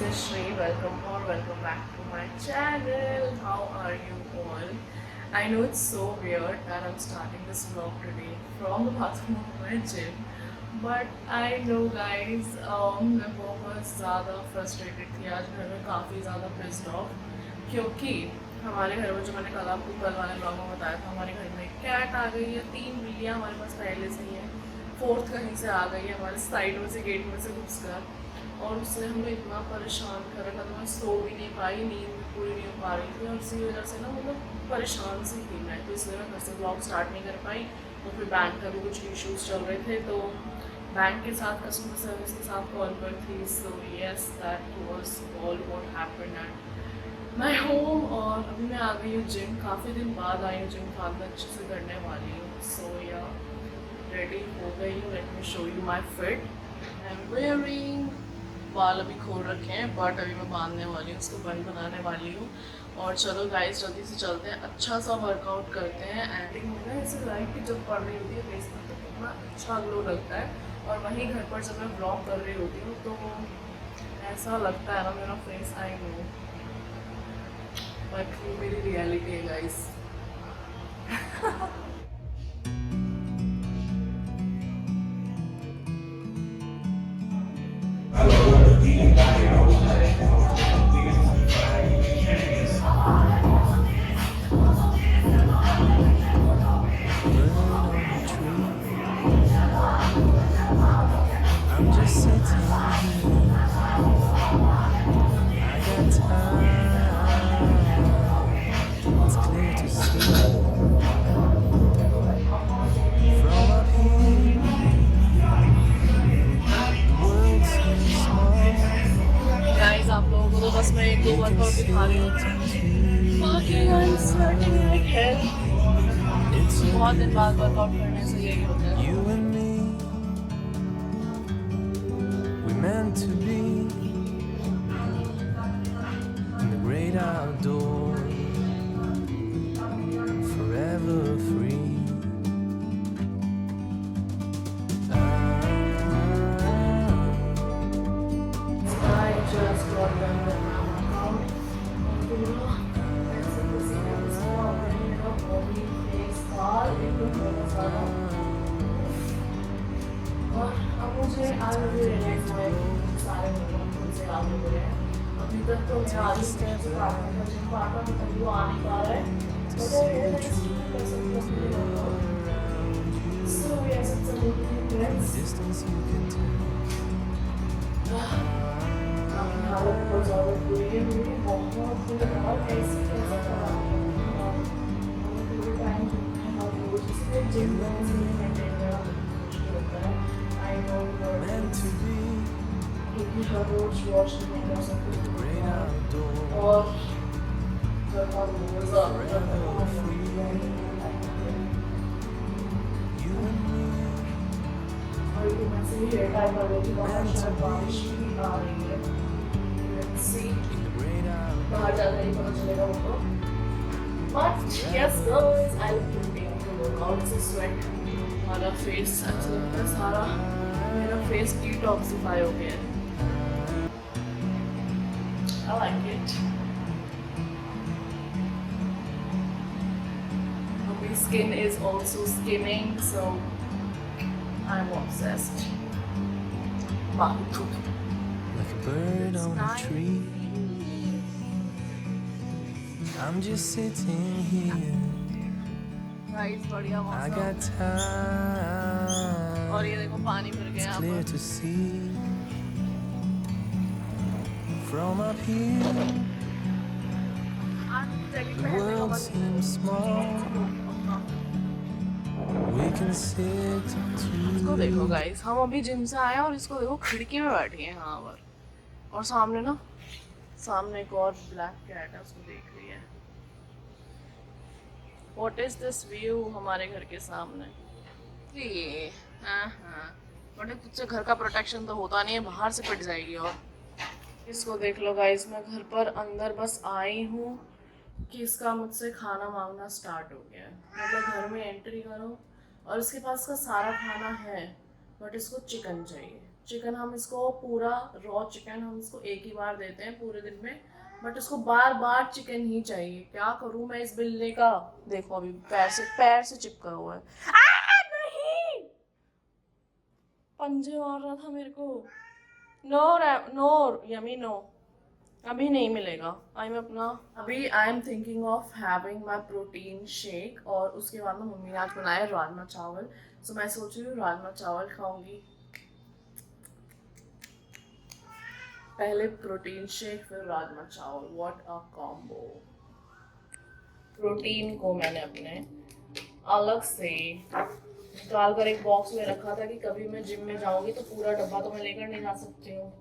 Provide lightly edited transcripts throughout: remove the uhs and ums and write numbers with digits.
is Shri. Welcome back to my channel. How are you all? I know it's so weird that I'm starting this vlog today from the bathroom of my gym, but I know guys, मैं बहुत ज़्यादा frustrated थी आज घर में काफ़ी ज़्यादा pissed off क्योंकि हमारे घर में जो मैंने कल वाले ब्लॉग में बताया था हमारे घर में कैट आ गई है। 3 बिल्लियाँ हमारे पास पहले से ही है, फोर्थ कहीं से आ गई है हमारे साइड में से गेट में से घुसकर, और उसने हमें इतना परेशान कर रखा था। मैं सो भी नहीं पाई, नींद भी पूरी नहीं हो पा रही थी और इसी वजह से ना मतलब परेशान सी थी मैं, तो इसलिए मैं घर से ब्लॉग स्टार्ट नहीं कर पाई। और फिर बैंक का भी कुछ इश्यूज़ चल रहे थे तो बैंक के साथ कस्टमर सर्विस के साथ कॉल पर थी। So yes, that was all what happened at my home. और अभी मैं आ गई हूँ जिम, काफ़ी दिन बाद आई हूँ जिम, काम अच्छे से करने वाली हूँ। सो या रेडी हो गई हूँ, let me show you my fit. I am wearing, बाल अभी खोल रखे हैं बट अभी मैं बांधने वाली हूँ, उसको बन बनाने वाली हूँ। और चलो गाइस जल्दी से चलते हैं, अच्छा सा वर्कआउट करते हैं। एंडिंग में ना ऐसे लाइट की जब पड़ रही होती है फेस पर तो कितना अच्छा ग्लो लगता है, और वहीं घर पर जब मैं ब्लॉग कर रही होती हूँ तो ऐसा लगता है ना मेरा फेस, आई नो बट ये मेरी रियलिटी है guys. I'm just sitting here. I got time. It's clear to see from up here. The world seems small. Guys आप लोगों को तो बस मैं एक दो वर्कआउट दिखा रही हूँ, बाकी I am sweating like hell. It's बहुत दिन बाद वर्कआउट करने से यही होता है। you and me. We meant to be in the great outdoors, forever free. I just got done with my workout. तो ना ऐसे पसीने पसीने हो गए, मेरा बॉडी फेस बाल एकदम बहुत ज़्यादा। और अब मुझे आज मुझे रियलाइज हुआ है कि मुझे सारे वर्कआउट खुद से याद हो गए हैं। अभी तक तो मैं आज से पार्टनर का जिम पार्टनर मतलब वो आ नहीं पा रहा है, बट आई रियलाइज कि मैं कर सकती हूँ अपने workout. So yes, it's a good thing friends. Distance you can tell. अपनी हालत बहुत ज़्यादा बुरी है मेरी, बहुत बुरी हालत, ऐसी कैसे करानी है पूरे टाइम हर रोज, इसलिए जिम में से मेंटेन करना बहुत मुश्किल होता है। I know Meant to be क्योंकि हर रोज वॉश नहीं कर सकते the great outdoors, और घर का रोज़ forever free. You and me. और ये मैं से हेयर टाइप कर रही थी, बाहर शायद बारिश भी आ रही है। Let's see, In the great outdoors, बाहर जाकर ही पता चलेगा वो तो। But yes guys, I'll continue to work out to sweat. हमारा फेस ऐसा लगता है सारा मेरा फेस डिटॉक्सिफाई हो गया है। I like it. My skin is also skimming, so I'm obsessed. Bahu. like a bird on a tree. I'm just sitting here. Guys, बढ़िया I मौसम। got time. और ये देखो पानी भर गया It's यहाँ clear पर। to see from up here. The world seems small. We can sit इसको देखो together. गाइस, हम अभी जिम से आए हैं और इसको देखो खिड़की में बैठी है यहाँ पर, और सामने ना सामने एक और ब्लैक कैट है, उसको देख रही है। व्हाट इज दिस व्यू हमारे घर के सामने। ये हाँ हाँ, बट तुझसे घर का प्रोटेक्शन तो होता नहीं है, बाहर से पिट जाएगी। और इसको देख लो गाइस, मैं घर पर अंदर बस आई हूँ कि इसका मुझसे खाना मांगना स्टार्ट हो गया है। मतलब घर में एंट्री करो और इसके पास का सारा खाना है, बट इसको चिकन चाहिए। चिकन हम इसको पूरा रॉ चिकन हम इसको एक ही बार देते हैं पूरे दिन में, बट इसको बार बार चिकन ही चाहिए। क्या करूं मैं इस बिल्ली का? देखो अभी पैर से चिपका हुआ है। नहीं, पंजे मार रहा था मेरे को। नो नो यमी नो, अभी नहीं मिलेगा। अभी I am thinking of having my protein shake, और उसके बाद में मम्मी ने आज बनाया राजमा चावल, सो मैं सोच रही हूँ राजमा चावल खाऊंगी। पहले प्रोटीन शेक फिर राजमा चावल, व्हाट अ कॉम्बो। प्रोटीन को मैंने अपने अलग से निकाल कर एक बॉक्स में रखा था कि कभी मैं जिम में जाऊंगी तो पूरा डब्बा तो मैं लेकर नहीं जा सकती हूँ,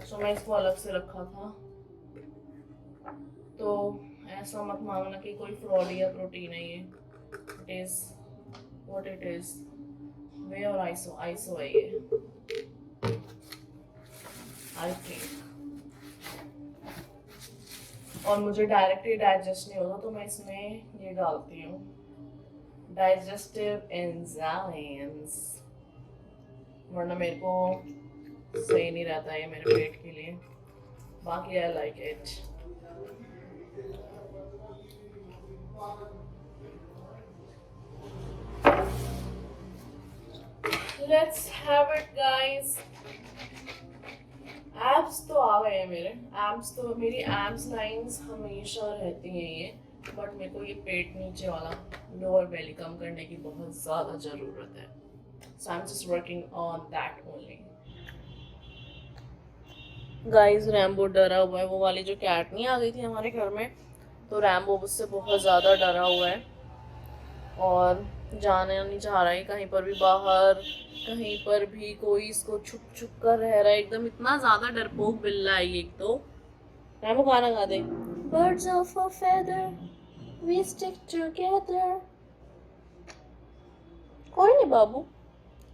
सो मैं इसको अलग से रखा था। तो ऐसा मत मांगना कि कोई फ्रॉड या प्रोटीन है ये। It is what it is. Whey और आइसो आइसो है ये, आई थिंक। और मुझे डायरेक्टली डाइजेस्ट नहीं होता तो मैं इसमें ये डालती हूँ, डाइजेस्टिव एंजाइम्स, वरना मेरे को सही नहीं रहता है मेरे पेट के लिए। बाकी I like it. Let's have it guys. Abs तो आ गए हैं मेरे, एब्स तो मेरी एब्स लाइंस हमेशा रहती हैं ये, बट मेरे को ये पेट नीचे वाला लोअर बेली कम करने की बहुत ज़्यादा ज़रूरत है, so I am just working on that only. Guys Rambo डरा हुआ है, वो वाली जो कैट नहीं आ गई थी हमारे घर में, तो रैम्बो उससे बहुत ज़्यादा डरा हुआ है और जाना नहीं चाह रहा है कहीं पर भी बाहर, कहीं पर भी कोई इसको छुप छुप कर रह रहा है एकदम। इतना ज़्यादा डरपोक बिल्ला है ये। एक तो रैम्बो गाना गा दे, birds of a feather we stick together. कोई नहीं बाबू,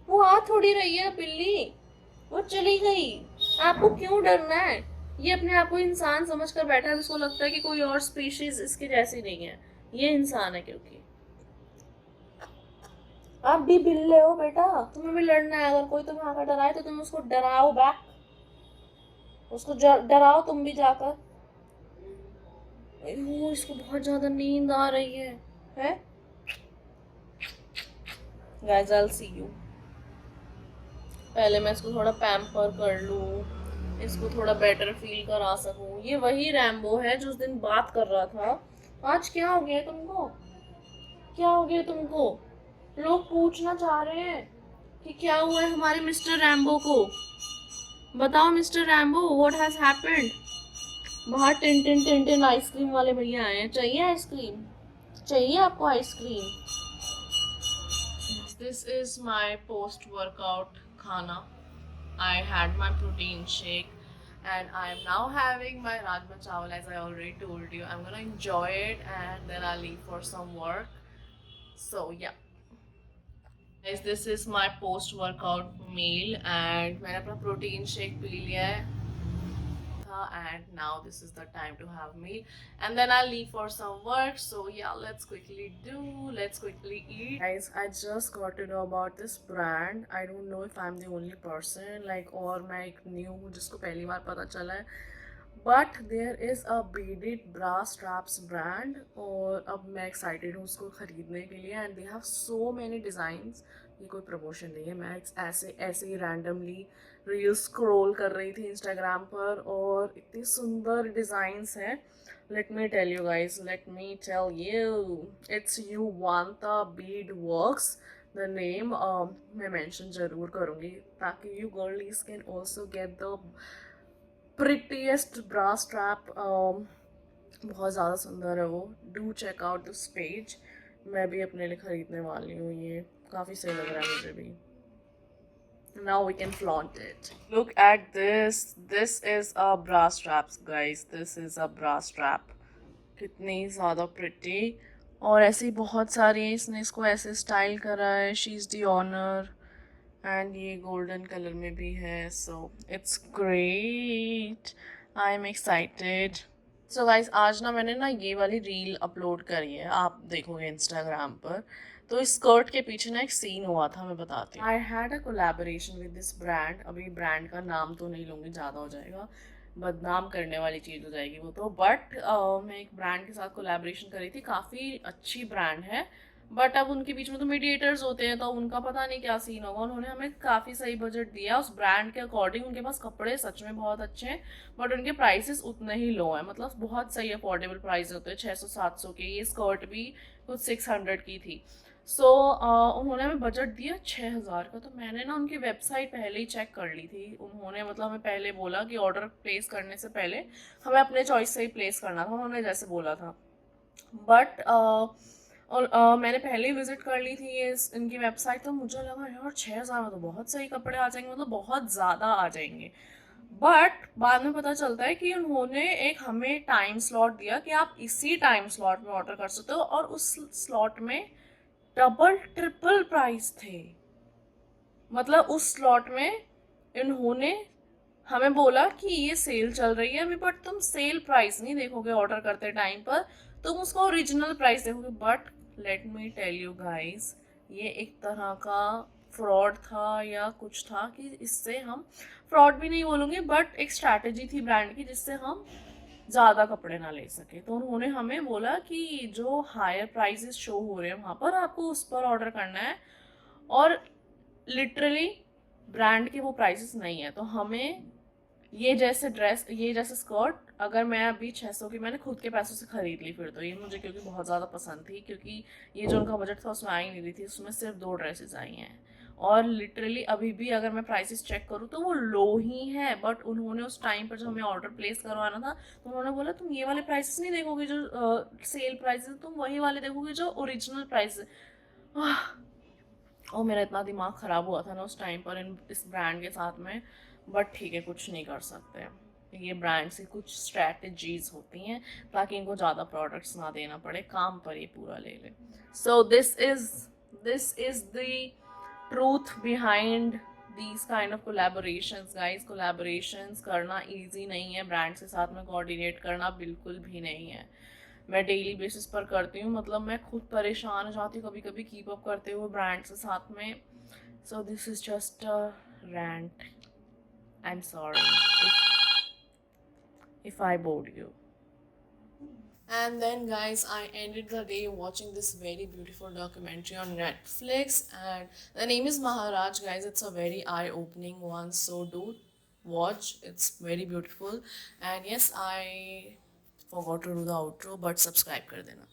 वो आ थोड़ी रही है बिल्ली, वो चली गई। आपको क्यों डरना है? ये अपने आप को इंसान समझ कर बैठा है, इसको लगता है कि कोई और स्पीशीज इसके जैसी नहीं है, ये इंसान है। क्योंकि आप भी बिल्ले हो बेटा, तुम्हें भी लड़ना है। अगर कोई तुम्हें आकर डराए तो तुम उसको डराओ बैक, उसको डराओ तुम भी जाकर। इसको बहुत ज्यादा नींद आ रही है? Guys I will see you. पहले मैं इसको थोड़ा पैम्पर कर लूँ, इसको थोड़ा बेटर फील करा सकूँ। ये वही रैम्बो है जो उस दिन बात कर रहा था। आज क्या हो गया तुमको? क्या हो गया तुमको? लोग पूछना चाह रहे हैं कि क्या हुआ है हमारे मिस्टर रैम्बो को। बताओ mister Rambo, what has happened. बाहर टिन टिन आइसक्रीम वाले भैया आए हैं। चाहिए आइसक्रीम? चाहिए आपको ice cream? This is my post workout खाना। I had my protein shake and I am now having my rajma chawal, as I already told you. I'm gonna enjoy it and then I'll leave for some work. So yeah. Guys, this is my post workout meal and मैंने अपना protein shake P लिया है and now this is the time to have meal and then I'll leave for some work. So yeah, let's quickly eat. Guys, I just got to know about this brand. I don't know if I'm the only person, like, और मैं एक new हूँ जिसको पहली बार पता चला है, but there is a beaded bra straps brand और अब मैं एक्साइटेड हूँ उसको ख़रीदने के लिए and they have so many designs. ये कोई प्रमोशन नहीं है, मैं ऐसे ही रैंडमली रील स्क्रॉल कर रही थी इंस्टाग्राम पर और इतनी सुंदर डिज़ाइंस हैं। Let me tell you guys, let me tell you, it's you want the bead works. The name मैं मेंशन ज़रूर करूँगी ताकि you girlies can also get the prettiest bra strap. बहुत ज़्यादा सुंदर है वो। Do check out this page. मैं भी अपने लिए ख़रीदने वाली हूँ, ये काफ़ी सही लग रहा है मुझे भी। Now we can flaunt it. Look at this. This is a bra straps, guys. This is a bra strap. कितनी ज़्यादा pretty। और ऐसी बहुत सारी हैं, इसने इसको ऐसे स्टाइल करा है। She is the honour and ये गोल्डन कलर में भी है, so it's great. I am excited. So guys, आज ना मैंने ना ये वाली रील अपलोड करी है, आप देखोगे इंस्टाग्राम पर, तो इस स्कर्ट के पीछे ना एक सीन हुआ था, मैं बताती हूँ। I had a collaboration with this brand. अभी ब्रांड का नाम तो नहीं लूँगी, ज़्यादा हो जाएगा, बदनाम करने वाली चीज़ हो जाएगी वो तो। बट मैं एक ब्रांड के साथ कोलैबोरेशन करी थी, काफ़ी अच्छी ब्रांड है। बट अब उनके बीच में तो मीडिएटर्स होते हैं, तो उनका पता नहीं क्या सीन होगा। उन्होंने हमें काफ़ी सही बजट दिया उस ब्रांड के अकॉर्डिंग। उनके पास कपड़े सच में बहुत अच्छे हैं, बट उनके प्राइसेस उतने ही लो हैं, मतलब बहुत सही अफोर्डेबल प्राइस होते हैं, 600-700 के। ये स्कर्ट भी कुछ 600 की थी। सो उन्होंने हमें बजट दिया 6,000 का। तो मैंने ना उनकी वेबसाइट पहले ही चेक कर ली थी। उन्होंने मतलब हमें पहले बोला कि ऑर्डर प्लेस करने से पहले हमें अपने चॉइस से ही प्लेस करना था, उन्होंने जैसे बोला था। बट और मैंने पहले ही विजिट कर ली थी ये इनकी वेबसाइट, तो मुझे लगा यार 6,000 में तो बहुत सही कपड़े आ जाएंगे, मतलब बहुत ज़्यादा आ जाएंगे। बट बाद में पता चलता है कि उन्होंने एक हमें टाइम स्लॉट दिया कि आप इसी टाइम स्लॉट में ऑर्डर कर सकते हो, और उस स्लॉट में डबल ट्रिपल प्राइस थे। मतलब उस स्लॉट में इन्होंने हमें बोला कि ये सेल चल रही है अभी, बट तुम सेल प्राइस नहीं देखोगे ऑर्डर करते टाइम पर, तुम उसका ओरिजिनल प्राइस देखोगे। But let me tell you guys, ये एक तरह का फ्रॉड था या कुछ था, कि इससे हम, फ्रॉड भी नहीं बोलूँगी बट एक स्ट्रैटेजी थी ब्रांड की, जिससे हम ज़्यादा कपड़े ना ले सके। तो उन्होंने हमें बोला कि जो हायर प्राइसेस शो हो रहे हैं वहाँ पर, आपको उस पर ऑर्डर करना है, और लिटरली ब्रांड के वो प्राइसेस नहीं है। तो हमें ये जैसे ड्रेस, ये जैसे स्कर्ट, अगर मैं अभी 600 की मैंने खुद के पैसों से खरीद ली फिर तो, ये मुझे क्योंकि बहुत ज़्यादा पसंद थी, क्योंकि ये जो उनका बजट था उसमें आ ही नहीं रही थी, उसमें सिर्फ 2 ड्रेसेस आई हैं। और लिटरली अभी भी अगर मैं प्राइसेस चेक करूँ तो वो लो ही है। बट उन्होंने उस टाइम पर जब हमें ऑर्डर प्लेस करवाना था, तो उन्होंने बोला तुम ये वाले प्राइसेस नहीं देखोगे जो सेल प्राइसेस, तुम वही वाले देखोगे जो ओरिजिनल प्राइस। और मेरा इतना दिमाग ख़राब हुआ था ना उस टाइम पर इस ब्रांड के साथ में। बट ठीक है, कुछ नहीं कर सकते, ये ब्रांड से कुछ स्ट्रैटेजीज होती हैं ताकि इनको ज़्यादा प्रोडक्ट्स ना देना पड़े, काम पर ये पूरा ले ले। So this is the truth behind these kind of collaborations guys. Collaborations करना ईजी नहीं है, ब्रांड्स के साथ में कोऑर्डिनेट करना बिल्कुल भी नहीं है। मैं डेली बेसिस पर करती हूँ, मतलब मैं खुद परेशान हो जाती हूँ कभी कभी कीप अप करते हुए ब्रांड्स के साथ में। So this is just a rant, I am sorry if I bored you. And then, guys, I ended the day watching this very beautiful documentary on Netflix, and the name is Maharaj, guys. It's a very eye-opening one, so do watch. It's very beautiful. And yes, I forgot to do the outro, but subscribe kar dena.